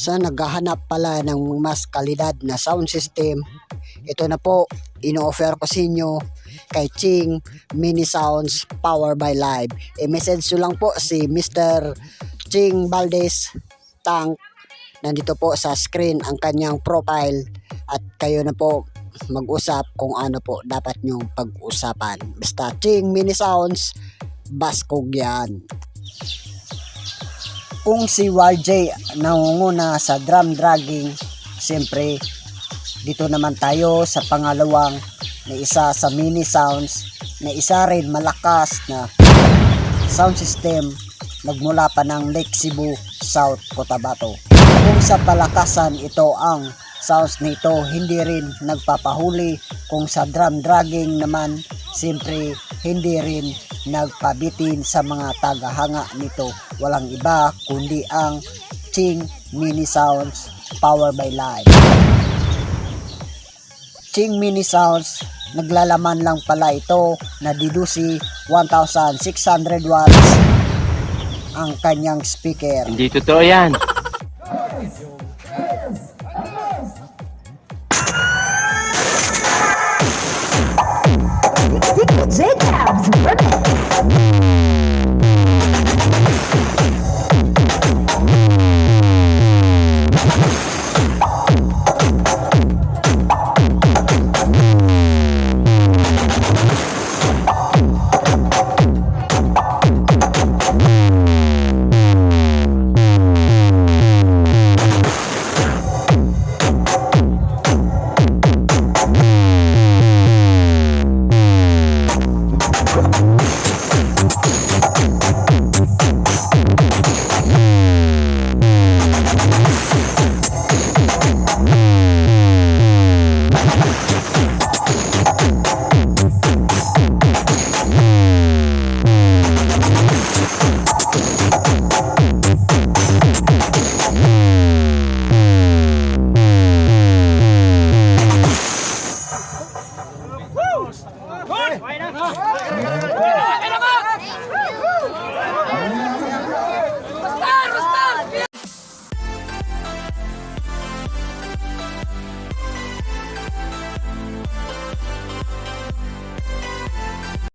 Sa naghahanap pala ng mas kalidad na sound system, ito na po, ino-offer ko sa inyo kay Ching Mini Sounds Power by Live. I-message nyo lang po si Mr. Ching Valdez Tank. Nandito po sa screen ang kanyang profile at kayo na po mag-usap kung ano po dapat nyong pag-usapan. Basta Ching Mini Sounds, Baskog yan. Kung si YJ nangunguna sa drum dragging, siyempre dito naman tayo sa pangalawang na isa sa Mini Sounds na isa rin malakas na sound system nagmula pa ng Lake Cebu, South Cotabato. Kung sa palakasan ito ang sounds nito hindi rin nagpapahuli, kung sa drum dragging naman siyempre hindi rin nagpabitin sa mga tagahanga nito. Walang iba kundi ang Ching Mini Sounds Power by Live. Ching Mini Sounds, naglalaman lang pala ito na DDUSI 1600 watts ang kanyang speaker. Hindi totoo yan. J-Cabs Remix.